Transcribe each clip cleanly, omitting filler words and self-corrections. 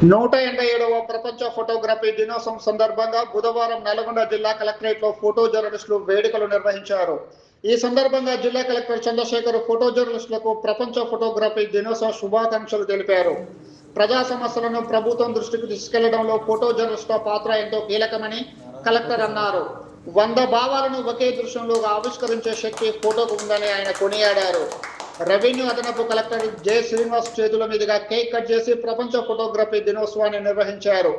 187వ ప్రపంచ ఫోటోగ్రఫీ దినోత్సవం సందర్భంగా బుధవారం నల్గొండ జిల్లా కలెక్టరేట్లో ఫోటో జర్నలిస్టులు వేడుకలు నిర్వహించారు. ఈ సందర్భంగా జిల్లా కలెక్టర్ చంద్రశేఖర్ ఫోటో జర్నలిస్టులకు ప్రపంచ ఫోటోగ్రఫీ దినోత్సవ శుభాకాంక్షలు తెలిపారు. ప్రజా సమస్యలను ప్రభుత్వం దృష్టికి తీసుకెళ్లడంలో ఫోటో జర్నలిస్టుల పాత్ర ఎంతో కీలకమని కలెక్టర్ అన్నారు. 100 భావాలను ఒకే దృశ్యంలో ఆవిష్కరించే శక్తి ఫోటోకు ఉందని ఆయన కొనియాడారు. రెవెన్యూ అదనపు కలెక్టర్ జె శ్రీనివాస్ చేతుల మీదుగా కేక్ కట్ చేసి ప్రపంచ ఫోటోగ్రఫీ దినోత్సవాన్ని నిర్వహించారు.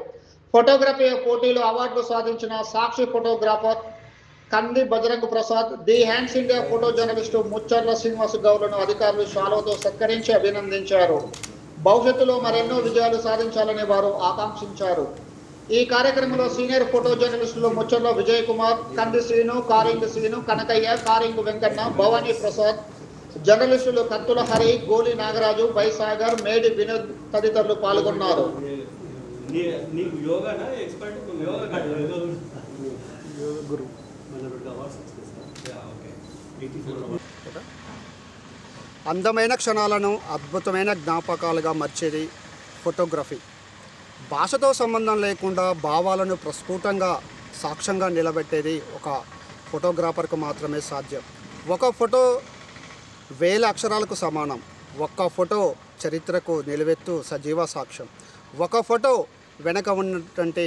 ఫోటోగ్రఫీ పోటీలో అవార్డులు సాధించిన Sakshi photographer Kandi Bajrang Prasad, the hands India photo journalist Mucharla Srinivas గౌడ్లను అధికారులు శాలువాతో సత్కరించి అభినందించారు. భవిష్యత్తులో మరెన్నో విజయాలు సాధించాలని వారు ఆకాంక్షించారు. ఈ కార్యక్రమంలో సీనియర్ ఫోటో జర్నలిస్టులు ముచ్చర్ల విజయ్ కుమార్, కంది శ్రీను, కారింగ్ శ్రీను, కనకయ్య, కారింగ్ వెంకన్న, భవానీ ప్రసాద్, జర్నలిస్టులు కత్తుల హరి, గోలి నాగరాజు, బైసాగర్, మేడి వినోద్ తదితరులు పాల్గొన్నారు. అందమైన క్షణాలను అద్భుతమైన జ్ఞాపకాలుగా మార్చేది ఫోటోగ్రఫీ. భాషతో సంబంధం లేకుండా భావాలను ప్రస్ఫుటంగా సాక్ష్యంగా నిలబెట్టేది ఒక ఫోటోగ్రాఫర్కు మాత్రమే సాధ్యం. ఒక ఫోటో 1000 అక్షరాలకు సమానం. ఒక్క ఫోటో చరిత్రకు నిలువెత్తు సజీవ సాక్ష్యం. ఒక ఫోటో వెనక ఉన్నటువంటి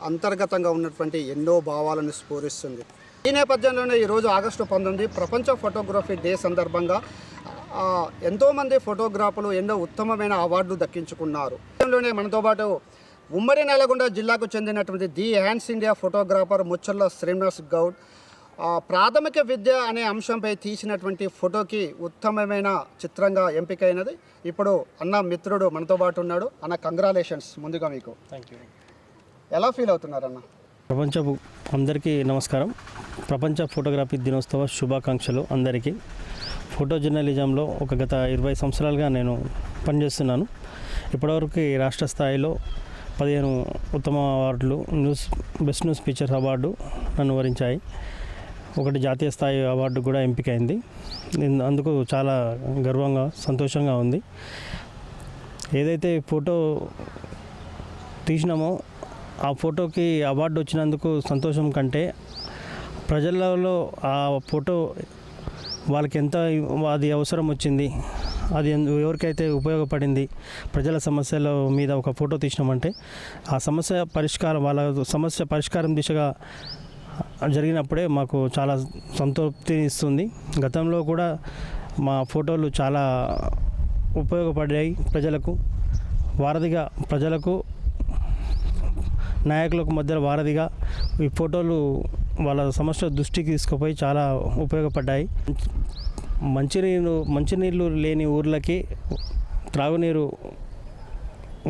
అంతర్గతంగా ఉన్నటువంటి ఎన్నో భావాలను స్ఫూరిస్తుంది. ఈ నేపథ్యంలోనే ఈరోజు ఆగస్టు 19 ప్రపంచ ఫోటోగ్రఫీ డే సందర్భంగా ఎంతోమంది ఫోటోగ్రాఫర్లు ఎన్నో ఉత్తమమైన అవార్డులు దక్కించుకున్నారు. మనతో పాటు ఉమ్మడి నల్గొండ జిల్లాకు చెందినటువంటి the hands India photographer Mucharla Srinivas Goud ప్రాథమిక విద్య అనే అంశంపై తీసినటువంటి ఫోటోకి ఉత్తమమైన చిత్రంగా ఎంపికైనది. ఇప్పుడు అన్న మిత్రుడు మనతో పాటు ఉన్నాడు. అన్న, కంగ్రాలేషన్స్ ముందుగా మీకు. Thank you. ఎలా ఫీల్ అవుతున్నారన్న? ప్రపంచపు అందరికీ నమస్కారం. ప్రపంచ ఫోటోగ్రఫీ దినోత్సవ శుభాకాంక్షలు అందరికీ. ఫోటో జర్నలిజంలో గత 20 సంవత్సరాలుగా నేను పనిచేస్తున్నాను. ఇప్పటివరకు రాష్ట్ర స్థాయిలో 15 ఉత్తమ అవార్డులు, బెస్ట్ న్యూస్ ఫీచర్ అవార్డు నన్ను వరించాయి. ఒకటి జాతీయ స్థాయి అవార్డు కూడా ఎంపికైంది. అందుకు చాలా గర్వంగా, సంతోషంగా ఉంది. ఏదైతే ఫోటో తీసినామో ఆ ఫోటోకి అవార్డు వచ్చినందుకు సంతోషం కంటే ప్రజలలో ఆ ఫోటో వాళ్ళకి ఎంత అది అవసరం వచ్చింది, అది ఎవరికైతే ఉపయోగపడింది, ప్రజల సమస్యల మీద ఒక ఫోటో తీసినామంటే ఆ వాళ్ళ సమస్య పరిష్కారం దిశగా జరిగినప్పుడే మాకు చాలా సంతృప్తిని ఇస్తుంది. గతంలో కూడా మా ఫోటోలు చాలా ఉపయోగపడ్డాయి. ప్రజలకు నాయకులకు మధ్య వారధిగా ఈ ఫోటోలు వాళ్ళ సమస్య దృష్టికి తీసుకుపోయి చాలా ఉపయోగపడ్డాయి. మంచినీళ్ళు లేని ఊర్లకి త్రాగునీరు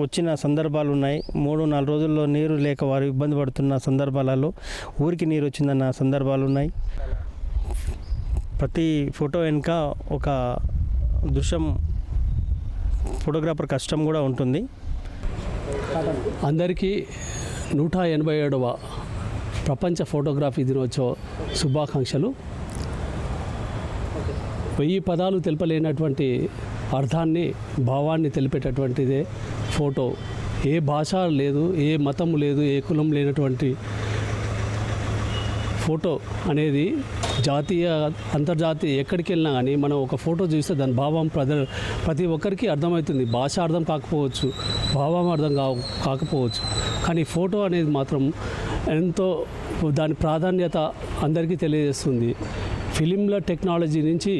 వచ్చిన సందర్భాలు ఉన్నాయి. 3-4 రోజుల్లో నీరు లేక వారు ఇబ్బంది పడుతున్న సందర్భాలలో ఊరికి నీరు వచ్చిందన్న సందర్భాలు ఉన్నాయి. ప్రతి ఫోటో వెనుక ఒక దృశ్యం, ఫోటోగ్రాఫర్ కష్టం కూడా ఉంటుంది. అందరికీ 187వ ప్రపంచ ఫోటోగ్రఫీ దినోత్సవ శుభాకాంక్షలు. 1000 పదాలు తెలపలేనటువంటి అర్థాన్ని, భావాన్ని తెలిపేటటువంటిదే ఫోటో. ఏ భాష లేదు, ఏ మతం లేదు, ఏ కులం లేనటువంటి ఫోటో అనేది జాతీయ, అంతర్జాతీయ ఎక్కడికి వెళ్ళినా కానీ మనం ఒక ఫోటో చూస్తే దాని భావం ప్రతి ఒక్కరికి అర్థమవుతుంది. భాష అర్థం కాకపోవచ్చు, భావం అర్థం కాకపోవచ్చు, కానీ ఫోటో అనేది మాత్రం ఎంతో దాని ప్రాధాన్యత అందరికీ తెలియజేస్తుంది. ఫిలింల టెక్నాలజీ నుంచి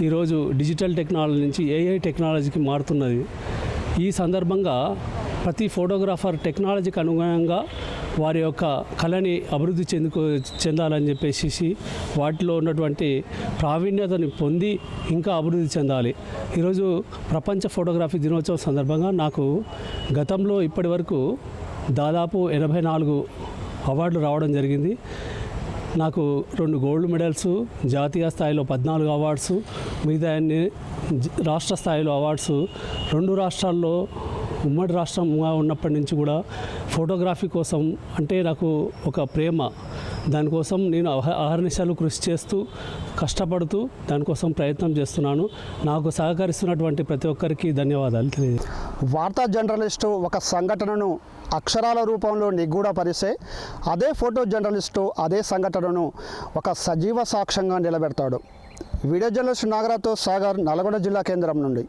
ఈరోజు డిజిటల్ టెక్నాలజీ నుంచి ఏఐ టెక్నాలజీకి మారుతున్నది. ఈ సందర్భంగా ప్రతి ఫోటోగ్రాఫర్ టెక్నాలజీకి అనుగుణంగా వారి యొక్క కళని అభివృద్ధి చెందాలని చెప్పేసి వాటిలో ఉన్నటువంటి ప్రావీణ్యతని పొంది ఇంకా అభివృద్ధి చెందాలి. ఈరోజు ప్రపంచ ఫోటోగ్రఫీ దినోత్సవం సందర్భంగా నాకు గతంలో ఇప్పటి వరకు దాదాపు 84 అవార్డులు రావడం జరిగింది. నాకు 2 గోల్డ్ మెడల్స్, జాతీయ స్థాయిలో 14 అవార్డ్స్, మిగతా అన్ని రాష్ట్ర స్థాయిలో అవార్డ్స్. 2 రాష్ట్రాల్లో ఉమ్మడి రాష్ట్రంగా ఉన్నప్పటి నుంచి కూడా ఫోటోగ్రఫీ కోసం అంటే నాకు ఒక ప్రేమ. దానికోసం నేను అహర్నిశలు కృషి చేస్తూ కష్టపడుతూ దానికోసం ప్రయత్నం చేస్తున్నాను. నాకు సహకరిస్తున్నటువంటి ప్రతి ఒక్కరికి ధన్యవాదాలు తెలియజేస్తాను. వార్తా జర్నలిస్టు ఒక సంఘటనను అక్షరాల రూపంలో నిగూఢపరిస్తే అదే ఫోటో జర్నలిస్టు అదే సంఘటనను ఒక సజీవ సాక్ష్యంగా నిలబెడతాడు. వీడియో జర్నలిస్ట్ నాగరాజ్తో సాగర్, నల్గొండ జిల్లా కేంద్రం నుండి.